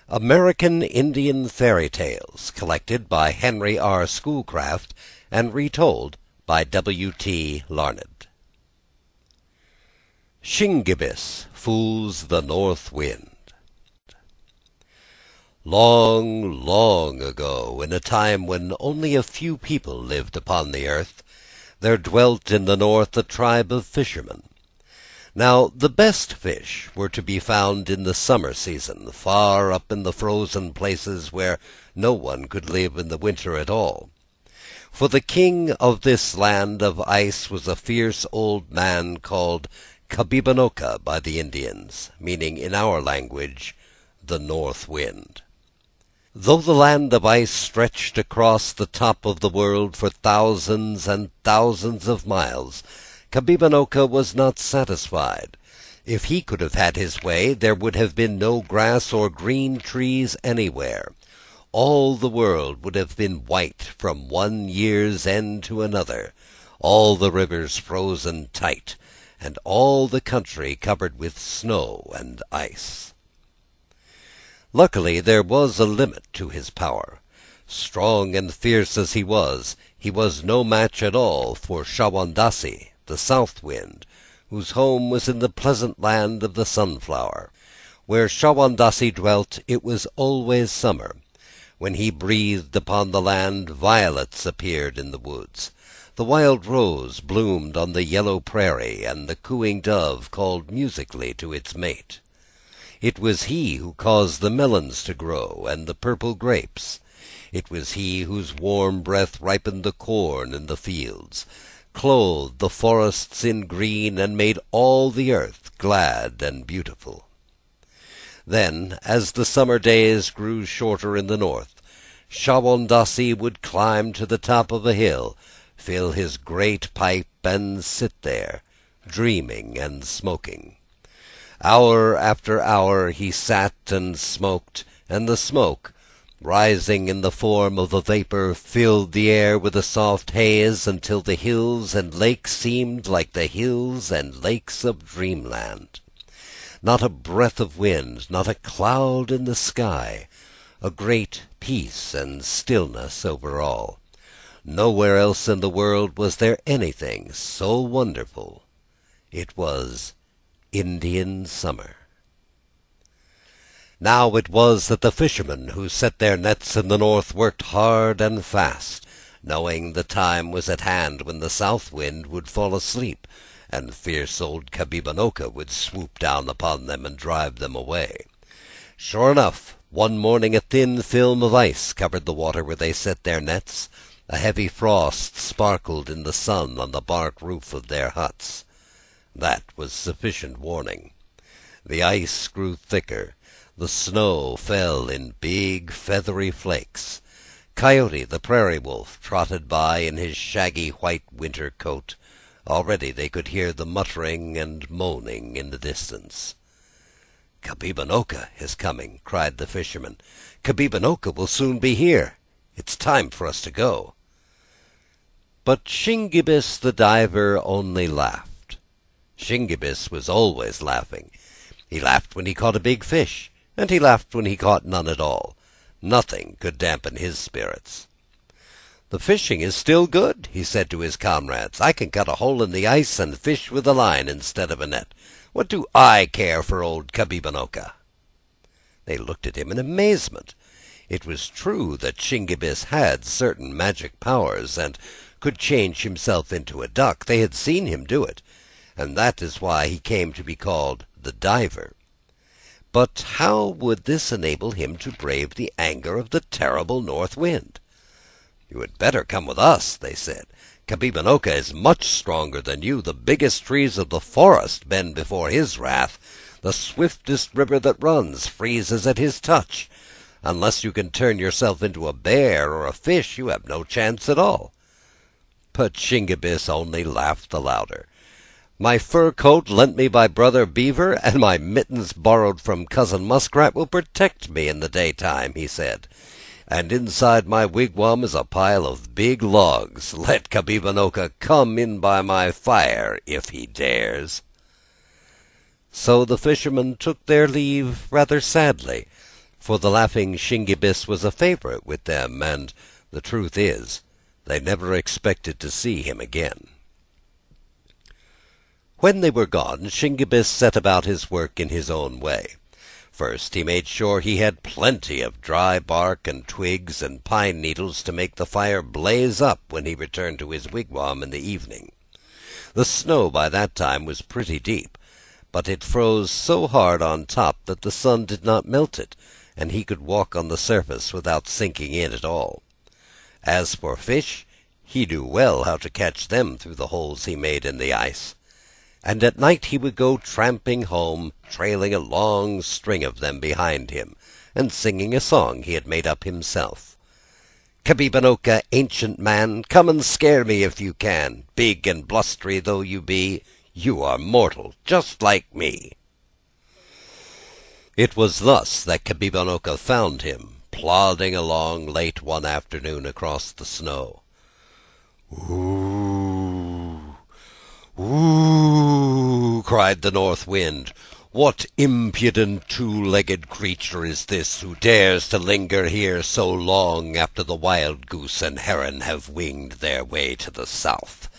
American Indian Fairy Tales, collected by Henry R. Schoolcraft and retold by W. T. Larned. Shingebis Fools the North Wind. Long, long ago, in a time when only a few people lived upon the earth, there dwelt in the north a tribe of fishermen. Now the best fish were to be found in the summer season, far up in the frozen places where no one could live in the winter at all. For the king of this land of ice was a fierce old man called Kabibanoka by the Indians, meaning in our language, the North Wind. Though the land of ice stretched across the top of the world for thousands and thousands of miles, Kabibanoka was not satisfied. If he could have had his way, there would have been no grass or green trees anywhere. All the world would have been white from one year's end to another, all the rivers frozen tight, and all the country covered with snow and ice. Luckily there was a limit to his power. Strong and fierce as he was no match at all for Shawondasee, the South Wind, whose home was in the pleasant land of the sunflower. Where Shawondasee dwelt it was always summer. When he breathed upon the land, violets appeared in the woods. The wild rose bloomed on the yellow prairie, and the cooing dove called musically to its mate. It was he who caused the melons to grow, and the purple grapes. It was he whose warm breath ripened the corn in the fields, clothed the forests in green, and made all the earth glad and beautiful. Then, as the summer days grew shorter in the north, Shawondasee would climb to the top of a hill, fill his great pipe, and sit there, dreaming and smoking. Hour after hour he sat and smoked, and the smoke, rising in the form of a vapor, filled the air with a soft haze until the hills and lakes seemed like the hills and lakes of dreamland. Not a breath of wind, not a cloud in the sky, a great peace and stillness over all. Nowhere else in the world was there anything so wonderful. It was Indian summer. Now it was that the fishermen who set their nets in the north worked hard and fast, knowing the time was at hand when the South Wind would fall asleep, and fierce old Kabibanoka would swoop down upon them and drive them away. Sure enough, one morning a thin film of ice covered the water where they set their nets. A heavy frost sparkled in the sun on the bark roof of their huts. That was sufficient warning. The ice grew thicker. The snow fell in big, feathery flakes. Coyote, the prairie wolf, trotted by in his shaggy white winter coat. Already they could hear the muttering and moaning in the distance. "Kabibanoka is coming," cried the fisherman. "Kabibanoka will soon be here. It's time for us to go." But Shingebis the diver only laughed. Shingebis was always laughing. He laughed when he caught a big fish, and he laughed when he caught none at all. Nothing could dampen his spirits. "The fishing is still good," he said to his comrades. "I can cut a hole in the ice and fish with a line instead of a net. What do I care for old Kabibanoka?" They looked at him in amazement. It was true that Shingebis had certain magic powers, and could change himself into a duck. They had seen him do it, and that is why he came to be called the Diver. But how would this enable him to brave the anger of the terrible North Wind? "You had better come with us," they said. "Kabibanoka is much stronger than you. The biggest trees of the forest bend before his wrath. The swiftest river that runs freezes at his touch. Unless you can turn yourself into a bear or a fish, you have no chance at all." But Shingebis only laughed the louder. "My fur coat lent me by Brother Beaver, and my mittens borrowed from Cousin Muskrat, will protect me in the daytime," he said. "And inside my wigwam is a pile of big logs. Let Kabibanoka come in by my fire if he dares." So the fishermen took their leave rather sadly, for the laughing Shingebis was a favorite with them, and the truth is, they never expected to see him again. When they were gone, Shingebis set about his work in his own way. First, he made sure he had plenty of dry bark and twigs and pine needles to make the fire blaze up when he returned to his wigwam in the evening. The snow by that time was pretty deep, but it froze so hard on top that the sun did not melt it, and he could walk on the surface without sinking in at all. As for fish, he knew well how to catch them through the holes he made in the ice. And at night he would go tramping home, trailing a long string of them behind him, and singing a song he had made up himself. "Kabibanoka, ancient man, come and scare me if you can. Big and blustery though you be, you are mortal, just like me." It was thus that Kabibanoka found him, plodding along late one afternoon across the snow. "Ooh! Ooh!" cried the North Wind. "What impudent two-legged creature is this who dares to linger here so long after the wild goose and heron have winged their way to the south?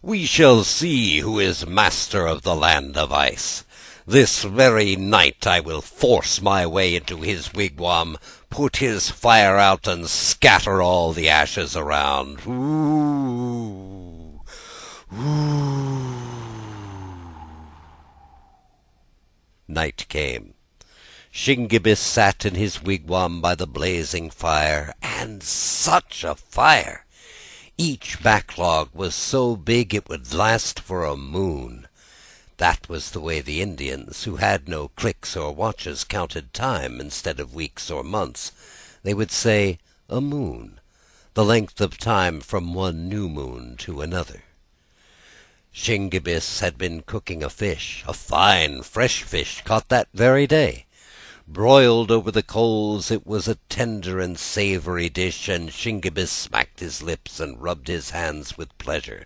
We shall see who is master of the land of ice. This very night I will force my way into his wigwam, put his fire out, and scatter all the ashes around. Ooh! Ooh!" Night came. Shingebis sat in his wigwam by the blazing fire, and such a fire! Each backlog was so big it would last for a moon. That was the way the Indians, who had no clicks or watches, counted time instead of weeks or months. They would say a moon, the length of time from one new moon to another. Shingebis had been cooking a fish, a fine fresh fish caught that very day. Broiled over the coals, it was a tender and savory dish, and Shingebis smacked his lips and rubbed his hands with pleasure.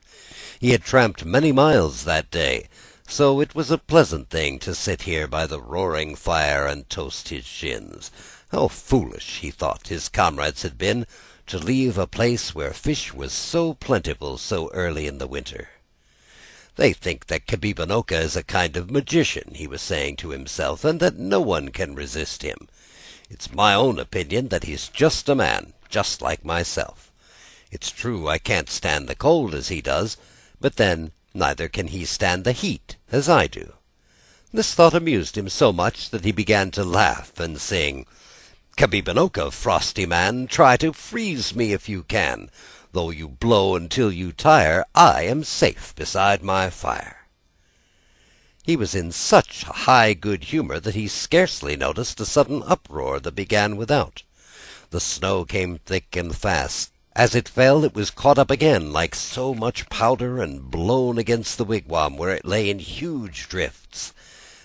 He had tramped many miles that day, so it was a pleasant thing to sit here by the roaring fire and toast his shins. How foolish, he thought, his comrades had been, to leave a place where fish was so plentiful so early in the winter. "They think that Kabibanoka is a kind of magician," he was saying to himself, "and that no one can resist him. It's my own opinion that he's just a man, just like myself. It's true I can't stand the cold as he does, but then neither can he stand the heat as I do." This thought amused him so much that he began to laugh and sing, "Kabibanoka, frosty man, try to freeze me if you can. Though you blow until you tire, I am safe beside my fire." He was in such high good humor that he scarcely noticed a sudden uproar that began without. The snow came thick and fast. As it fell, it was caught up again like so much powder and blown against the wigwam, where it lay in huge drifts.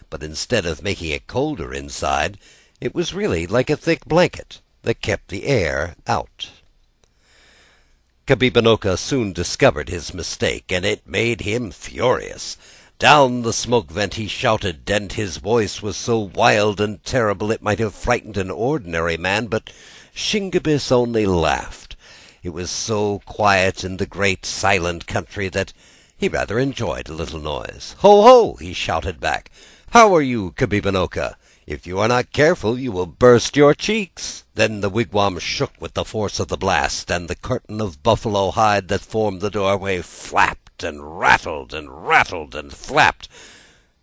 But instead of making it colder inside, it was really like a thick blanket that kept the air out. Kabibanoka soon discovered his mistake, and it made him furious. Down the smoke vent he shouted, and his voice was so wild and terrible it might have frightened an ordinary man, but Shingebis only laughed. It was so quiet in the great silent country that he rather enjoyed a little noise. "Ho, ho!" he shouted back. "How are you, Kabibanoka? If you are not careful, you will burst your cheeks." Then the wigwam shook with the force of the blast, and the curtain of buffalo hide that formed the doorway flapped and rattled and rattled and flapped.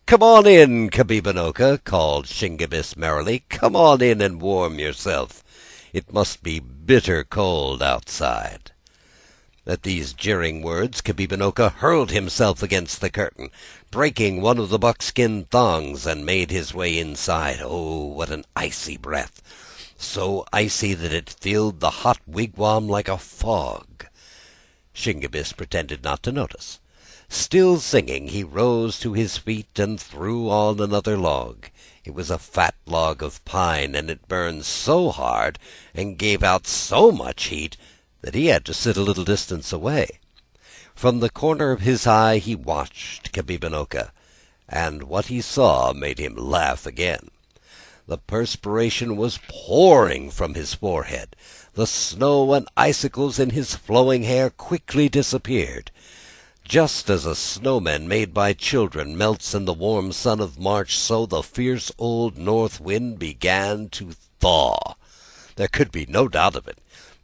"Come on in, Kabibanoka," called Shingebis merrily. "Come on in and warm yourself. It must be bitter cold outside." At these jeering words, Kabibanoka hurled himself against the curtain, breaking one of the buckskin thongs, and made his way inside. Oh, what an icy breath! So icy that it filled the hot wigwam like a fog. Shingebis pretended not to notice. Still singing, he rose to his feet and threw on another log. It was a fat log of pine, and it burned so hard and gave out so much heat that he had to sit a little distance away. From the corner of his eye he watched Kabibanoka, and what he saw made him laugh again. The perspiration was pouring from his forehead. The snow and icicles in his flowing hair quickly disappeared. Just as a snowman made by children melts in the warm sun of March, so the fierce old north wind began to thaw. There could be no doubt of it.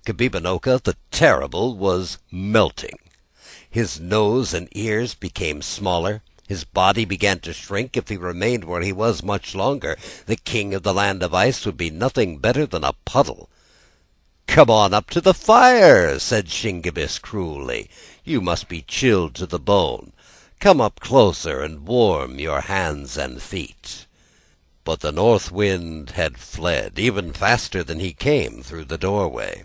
Kabibonokka the Terrible was melting. His nose and ears became smaller. His body began to shrink. If he remained where he was much longer, the king of the Land of Ice would be nothing better than a puddle. "Come on up to the fire," said Shingebis cruelly. "You must be chilled to the bone. Come up closer and warm your hands and feet." But the North Wind had fled, even faster than he came, through the doorway.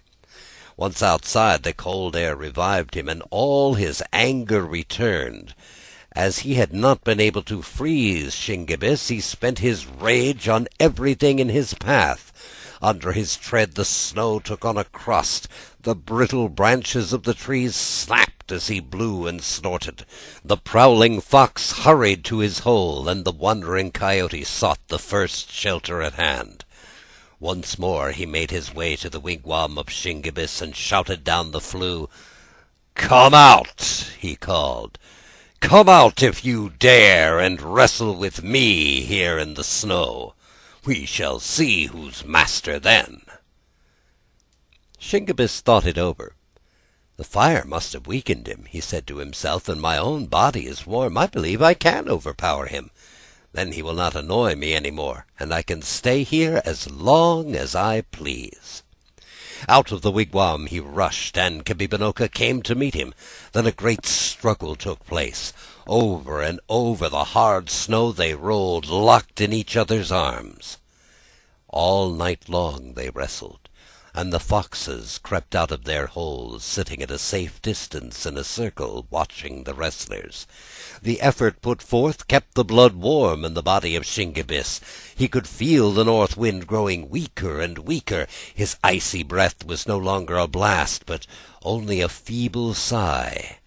Once outside, the cold air revived him, and all his anger returned. As he had not been able to freeze Shingebis, he spent his rage on everything in his path. Under his tread the snow took on a crust. The brittle branches of the trees snapped as he blew and snorted. The prowling fox hurried to his hole, and the wandering coyote sought the first shelter at hand. Once more he made his way to the wigwam of Shingebis and shouted down the flue. "Come out!" he called. "Come out if you dare, and wrestle with me here in the snow. We shall see who's master then." Shingebis thought it over. "The fire must have weakened him," he said to himself, "and my own body is warm. I believe I can overpower him. Then he will not annoy me any more, and I can stay here as long as I please." Out of the wigwam he rushed, and Kabibonokka came to meet him. Then a great struggle took place. Over and over the hard snow they rolled, locked in each other's arms. All night long they wrestled, and the foxes crept out of their holes, sitting at a safe distance in a circle, watching the wrestlers. The effort put forth kept the blood warm in the body of Shingebis. He could feel the north wind growing weaker and weaker. His icy breath was no longer a blast, but only a feeble sigh.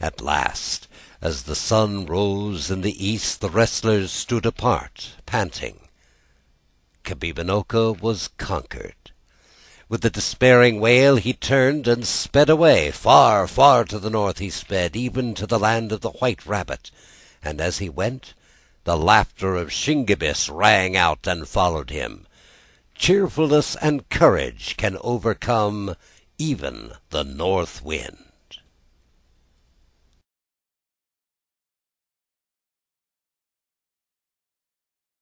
At last, as the sun rose in the east, the wrestlers stood apart, panting. Kabibonokka was conquered. With a despairing wail he turned and sped away. Far, far to the north he sped, even to the land of the white rabbit. And as he went, the laughter of Shingebis rang out and followed him. Cheerfulness and courage can overcome even the north wind.